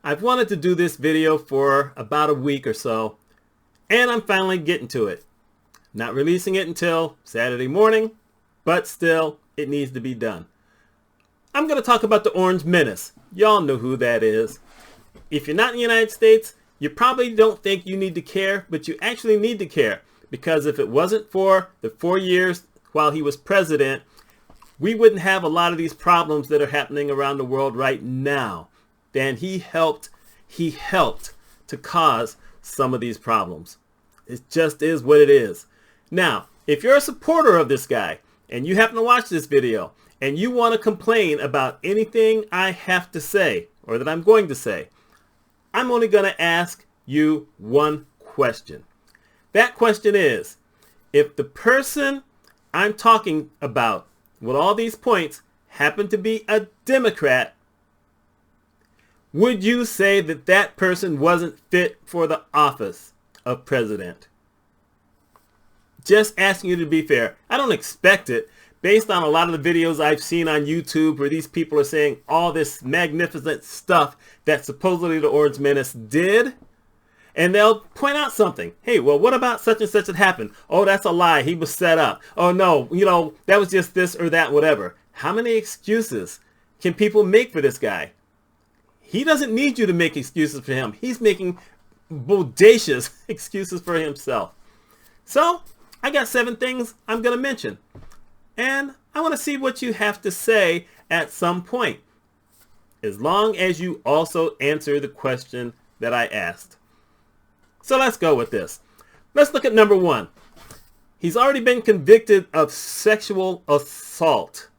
I've wanted to do this video for about a week or so, and I'm finally getting to it. Not releasing it until Saturday morning, but still, it needs to be done. I'm going to talk about the Orange Menace. Y'all know who that is. If you're not in the United States, you probably don't think you need to care, but you actually need to care. Because if it wasn't for the 4 years while he was president, we wouldn't have a lot of these problems that are happening around the world right now. And he helped to cause some of these problems. It just is what it is. Now, if you're a supporter of this guy and you happen to watch this video and you want to complain about anything I have to say or that I'm going to say, I'm only going to ask you one question. That question is, if the person I'm talking about with all these points happen to be a Democrat, would you say that that person wasn't fit for the office of president? Just asking you to be fair. I don't expect it based on a lot of the videos I've seen on YouTube where these people are saying all this magnificent stuff that supposedly the Orange Menace did. And they'll point out something. Hey, well, what about such and such that happened? Oh, that's a lie. He was set up. Oh, no, that was just this or that, whatever. How many excuses can people make for this guy? He doesn't need you to make excuses for him. He's making bodacious excuses for himself. So, I got 7 things I'm going to mention. And I want to see what you have to say at some point. As long as you also answer the question that I asked. So let's go with this. Let's look at number 1. He's already been convicted of sexual assault.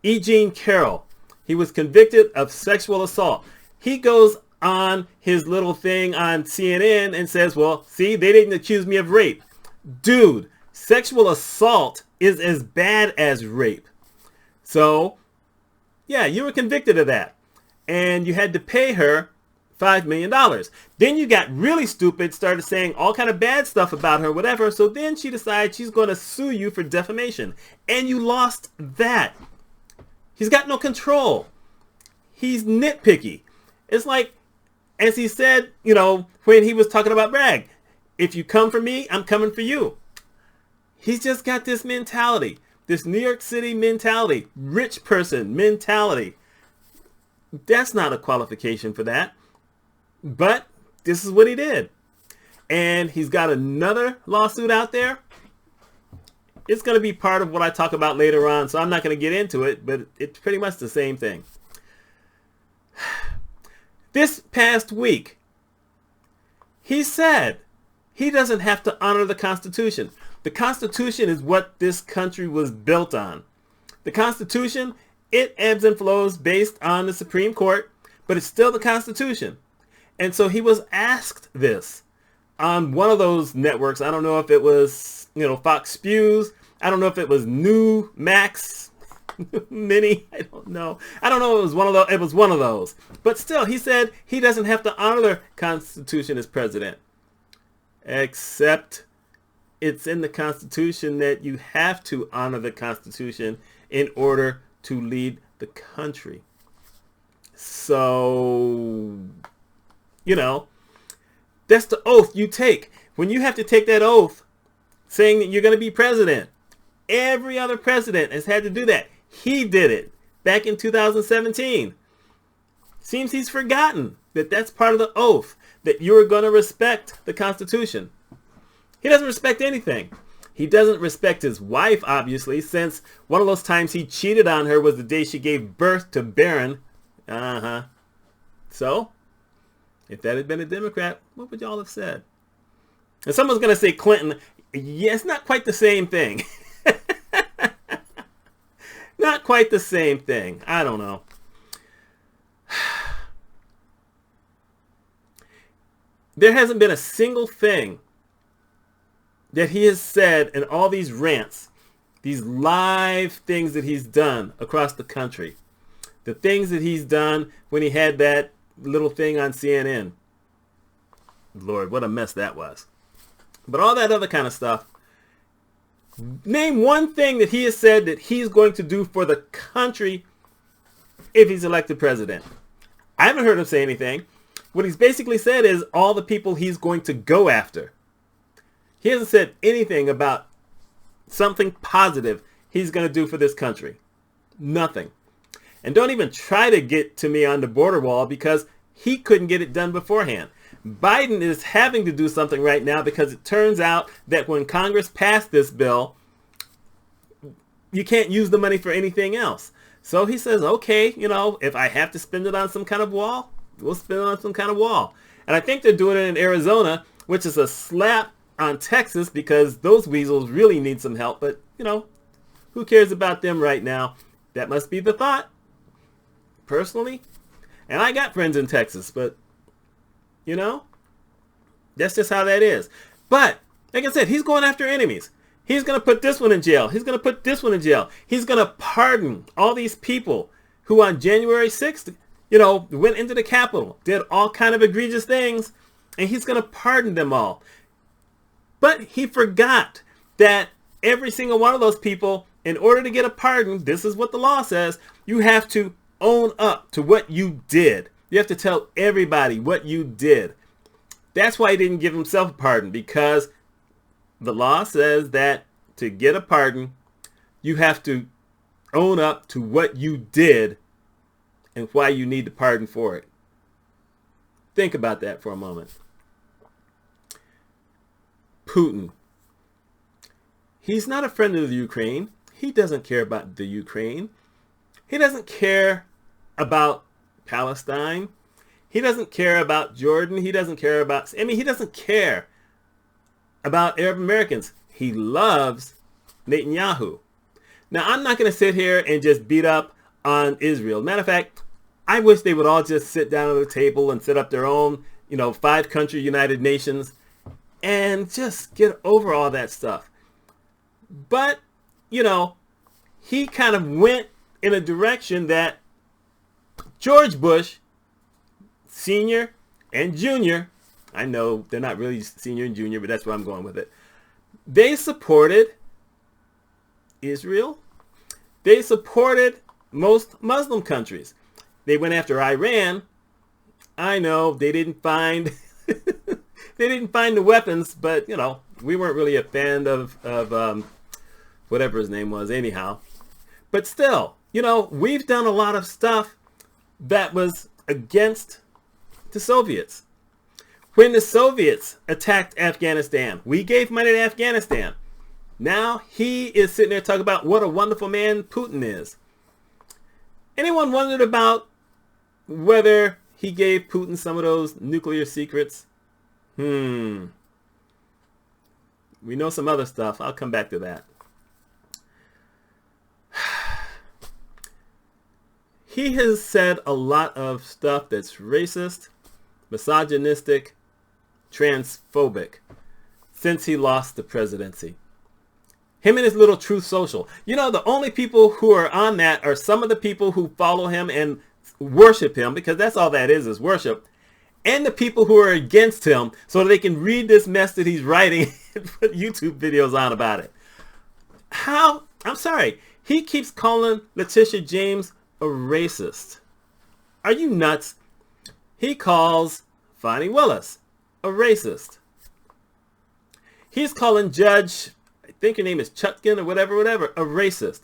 E. Jean Carroll. He was convicted of sexual assault. He goes on his little thing on CNN and says, well, see, they didn't accuse me of rape. Dude, sexual assault is as bad as rape. So, yeah, you were convicted of that. And you had to pay her $5 million. Then you got really stupid, started saying all kind of bad stuff about her, whatever. So then she decides she's going to sue you for defamation. And you lost that. He's got no control. He's nitpicky. It's like, as he said, when he was talking about Bragg, if you come for me, I'm coming for you. He's just got this mentality, this New York City mentality, rich person mentality. That's not a qualification for that. But this is what he did. And he's got another lawsuit out there. It's going to be part of what I talk about later on, so I'm not going to get into it, but it's pretty much the same thing. This past week, he said he doesn't have to honor the Constitution. The Constitution is what this country was built on. The Constitution, it ebbs and flows based on the Supreme Court, but it's still the Constitution. And so he was asked this on one of those networks. I don't know if it was, Fox Spews. I don't know if it was New Max Mini. I don't know. I don't know. It was one of those. But still, he said he doesn't have to honor the Constitution as president. Except it's in the Constitution that you have to honor the Constitution in order to lead the country. So, that's the oath you take. When you have to take that oath saying that you're going to be president, every other president has had to do that. He did it back in 2017. Seems he's forgotten that that's part of the oath, that you're going to respect the Constitution. He doesn't respect anything. He doesn't respect his wife, obviously, since one of those times he cheated on her was the day she gave birth to Barron. So, if that had been a Democrat, what would y'all have said? And someone's going to say Clinton. Yeah, it's not quite the same thing. Not quite the same thing. I don't know. There hasn't been a single thing that he has said in all these rants, these live things that he's done across the country. The things that he's done when he had that little thing on CNN. Lord, what a mess that was. But all that other kind of stuff. Name one thing that he has said that he's going to do for the country if he's elected president. I haven't heard him say anything. What he's basically said is all the people he's going to go after. He hasn't said anything about something positive he's going to do for this country. Nothing. And don't even try to get to me on the border wall because he couldn't get it done beforehand. Biden is having to do something right now because it turns out that when Congress passed this bill, you can't use the money for anything else. So he says, okay, you know, if I have to spend it on some kind of wall, we'll spend it on some kind of wall. And I think they're doing it in Arizona, which is a slap on Texas because those weasels really need some help. But, you know, who cares about them right now? That must be the thought, personally. And I got friends in Texas, but, you know, that's just how that is. But, like I said, he's going after enemies. He's going to put this one in jail. He's going to put this one in jail. He's going to pardon all these people who on January 6th, you know, went into the Capitol, did all kind of egregious things, and he's going to pardon them all. But he forgot that every single one of those people, in order to get a pardon, this is what the law says, you have to own up to what you did. You have to tell everybody what you did. That's why he didn't give himself a pardon, because the law says that to get a pardon, you have to own up to what you did and why you need the pardon for it. Think about that for a moment. Putin. He's not a friend of the Ukraine. He doesn't care about the Ukraine. He doesn't care about Palestine. He doesn't care about Jordan. He doesn't care about, he doesn't care about Arab Americans. He loves Netanyahu. Now, I'm not going to sit here and just beat up on Israel. Matter of fact, I wish they would all just sit down at the table and set up their own, 5-country United Nations and just get over all that stuff. But, he kind of went in a direction that George Bush, Sr. and Jr., I know they're not really senior and junior, but that's where I'm going with it. They supported Israel. They supported most Muslim countries. They went after Iran. I know they didn't find the weapons, but we weren't really a fan of whatever his name was anyhow. But still, we've done a lot of stuff that was against the Soviets. When the Soviets attacked Afghanistan, we gave money to Afghanistan. Now he is sitting there talking about what a wonderful man Putin is. Anyone wondered about whether he gave Putin some of those nuclear secrets? We know some other stuff. I'll come back to that. He has said a lot of stuff that's racist, misogynistic, transphobic since he lost the presidency. Him and his little Truth Social. The only people who are on that are some of the people who follow him and worship him, because that's all that is worship, and the people who are against him so they can read this mess that he's writing and put YouTube videos on about it. I'm sorry. He keeps calling Letitia James a racist. Are you nuts? He calls Fani Willis a racist. He's calling Judge, I think her name is Chutkin or whatever, a racist.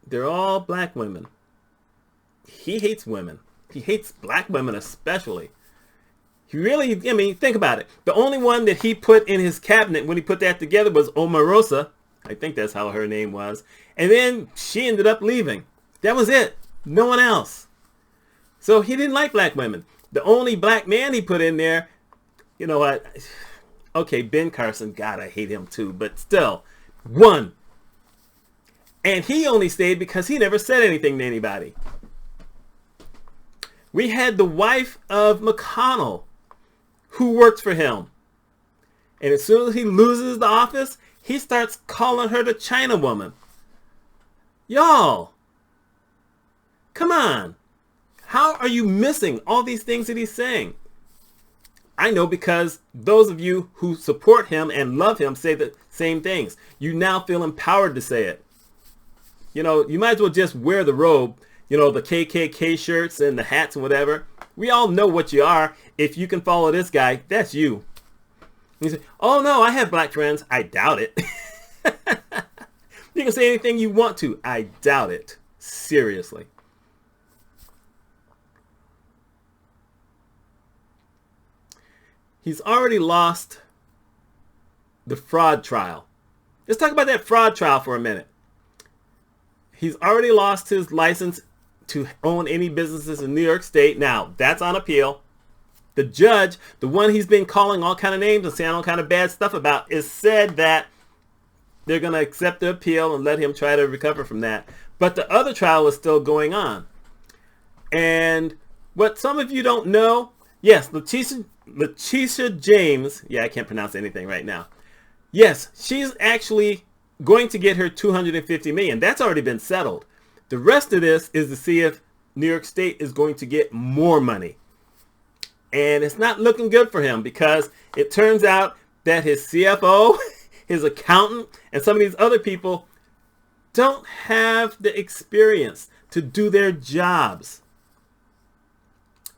They're all black women. He hates women. He hates black women especially. He really, think about it. The only one that he put in his cabinet when he put that together was Omarosa. I think that's how her name was. And then she ended up leaving. That was it. No one else. So he didn't like black women. The only black man he put in there, you know what? Okay, Ben Carson, God, I hate him too. But still, one. And he only stayed because he never said anything to anybody. We had the wife of McConnell who worked for him. And as soon as he loses the office, he starts calling her the China woman. Y'all, come on. How are you missing all these things that he's saying? I know, because those of you who support him and love him say the same things. You now feel empowered to say it. You might as well just wear the robe, the KKK shirts and the hats and whatever. We all know what you are. If you can follow this guy, that's you. You say, oh no, I have black friends. I doubt it. You can say anything you want to. I doubt it. Seriously. He's already lost the fraud trial. Let's talk about that fraud trial for a minute. He's already lost his license to own any businesses in New York State. Now, that's on appeal. The judge, the one he's been calling all kind of names and saying all kind of bad stuff about, is said that they're going to accept the appeal and let him try to recover from that. But the other trial is still going on. And what some of you don't know, yes, Letitia James, yeah, I can't pronounce anything right now. Yes, she's actually going to get her $250 million. That's already been settled. The rest of this is to see if New York State is going to get more money. And it's not looking good for him because it turns out that his CFO, his accountant, and some of these other people don't have the experience to do their jobs.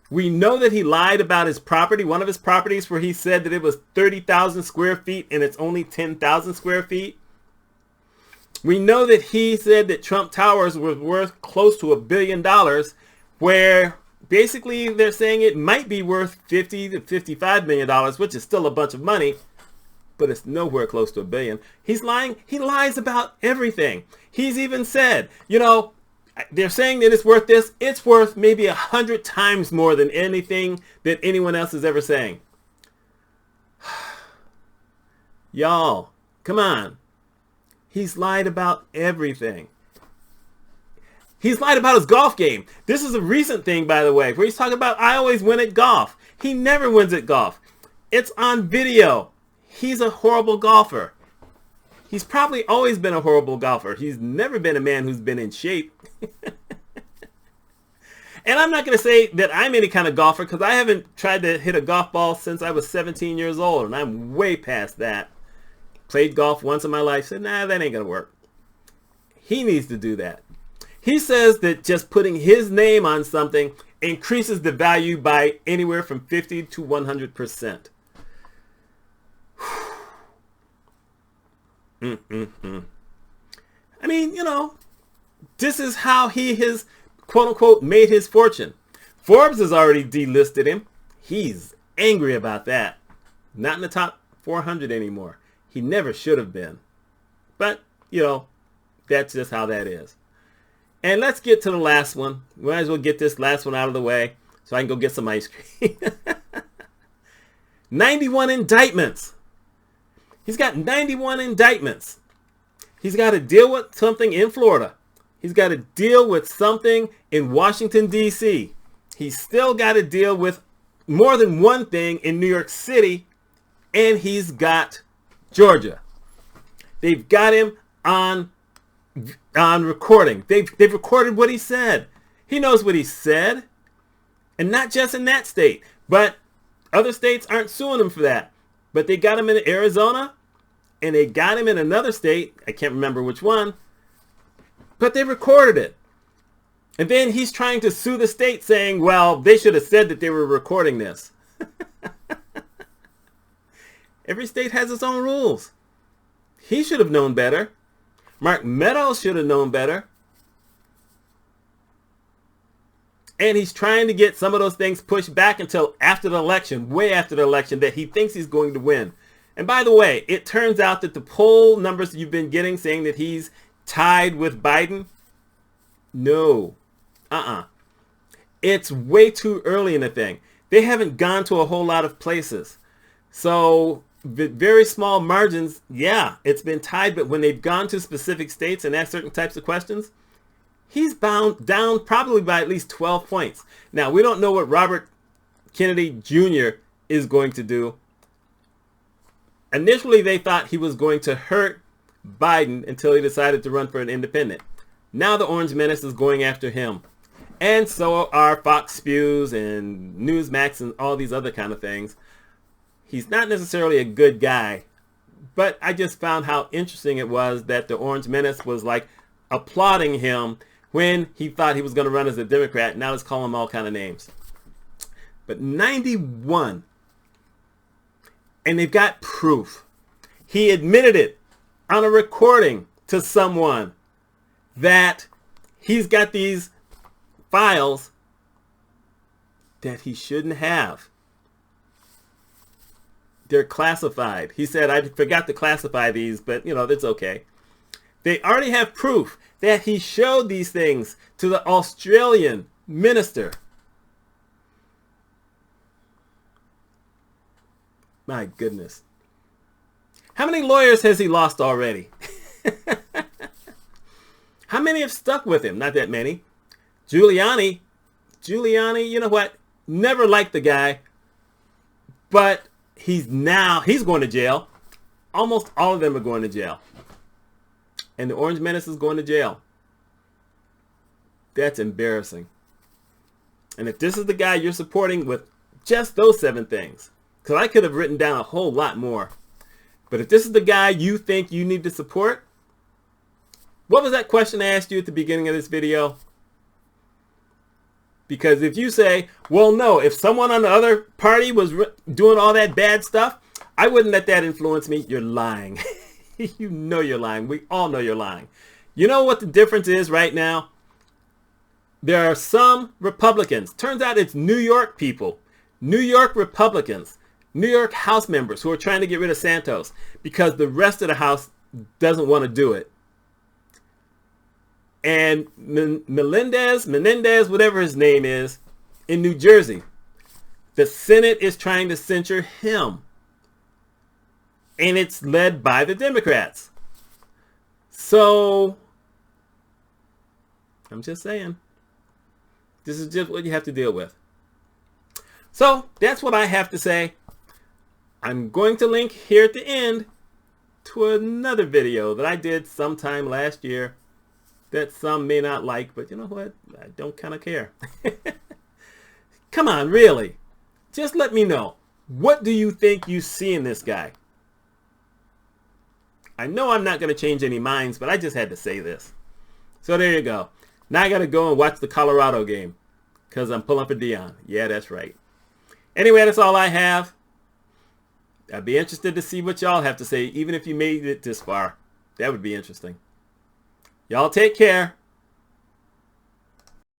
We know that he lied about his property, one of his properties where he said that it was 30,000 square feet and it's only 10,000 square feet. We know that he said that Trump Towers was worth close to $1 billion, where basically they're saying it might be worth $50 to $55 million, which is still a bunch of money, but it's nowhere close to $1 billion. He's lying. He lies about everything. He's even said, you know, they're saying that it's worth this. It's worth maybe 100 times more than anything that anyone else is ever saying. Y'all, come on. He's lied about everything. He's lied about his golf game. This is a recent thing, by the way, where he's talking about, I always win at golf. He never wins at golf. It's on video. He's a horrible golfer. He's probably always been a horrible golfer. He's never been a man who's been in shape. And I'm not going to say that I'm any kind of golfer because I haven't tried to hit a golf ball since I was 17 years old, and I'm way past that. Played golf once in my life, said, nah, that ain't going to work. He needs to do that. He says that just putting his name on something increases the value by anywhere from 50 to 100%. I mean, you know, this is how he has, quote unquote, made his fortune. Forbes has already delisted him. He's angry about that. Not in the top 400 anymore. He never should have been. But, you know, that's just how that is. And let's get to the last one. We might as well get this last one out of the way so I can go get some ice cream. 91 indictments. He's got 91 indictments. He's got to deal with something in Florida. He's got to deal with something in Washington, D.C. He's still got to deal with more than one thing in New York City. And he's got Georgia. They've got him on recording. They've recorded what he said. He knows what he said. And not just in that state. But other states aren't suing him for that. But they got him in Arizona. And they got him in another state. I can't remember which one. But they recorded it. And then he's trying to sue the state saying, well, they should have said that they were recording this. Every state has its own rules. He should have known better. Mark Meadows should have known better. And he's trying to get some of those things pushed back until after the election, way after the election, that he thinks he's going to win. And by the way, it turns out that the poll numbers you've been getting saying that he's tied with Biden, no. It's way too early in the thing. They haven't gone to a whole lot of places. So with very small margins, yeah, it's been tied. But when they've gone to specific states and asked certain types of questions, he's bound down probably by at least 12 points. Now, we don't know what Robert Kennedy Jr. is going to do. Initially, they thought he was going to hurt Biden until he decided to run for an independent. Now the Orange Menace is going after him. And so are Fox Spews and Newsmax and all these other kind of things. He's not necessarily a good guy, but I just found how interesting it was that the Orange Menace was like applauding him when he thought he was going to run as a Democrat. Now let's call him all kind of names. but 91. And they've got proof. He admitted it on a recording to someone that he's got these files that he shouldn't have. They're classified. He said, I forgot to classify these, but you know, that's okay. They already have proof that he showed these things to the Australian minister. My goodness. How many lawyers has he lost already? How many have stuck with him? Not that many. Giuliani, you know what? Never liked the guy, but he's going to jail. Almost all of them are going to jail. And the Orange Menace is going to jail. That's embarrassing. And if this is the guy you're supporting with just those 7 things, because I could have written down a whole lot more. But if this is the guy you think you need to support, what was that question I asked you at the beginning of this video? Because if you say, well, no, if someone on the other party was doing all that bad stuff, I wouldn't let that influence me. You're lying. You know you're lying. We all know you're lying. You know what the difference is right now? There are some Republicans. Turns out it's New York people. New York Republicans. New York House members who are trying to get rid of Santos because the rest of the House doesn't want to do it. And Menendez, whatever his name is, in New Jersey, the Senate is trying to censure him. And it's led by the Democrats. So, I'm just saying, this is just what you have to deal with. So, that's what I have to say. I'm going to link here at the end to another video that I did sometime last year that some may not like, but you know what? I don't kind of care. Come on, really? Just let me know. What do you think you see in this guy? I know I'm not going to change any minds, but I just had to say this. So there you go. Now I got to go and watch the Colorado game because I'm pulling for Dion. Yeah, that's right. Anyway, that's all I have. I'd be interested to see what y'all have to say, even if you made it this far. That would be interesting. Y'all take care.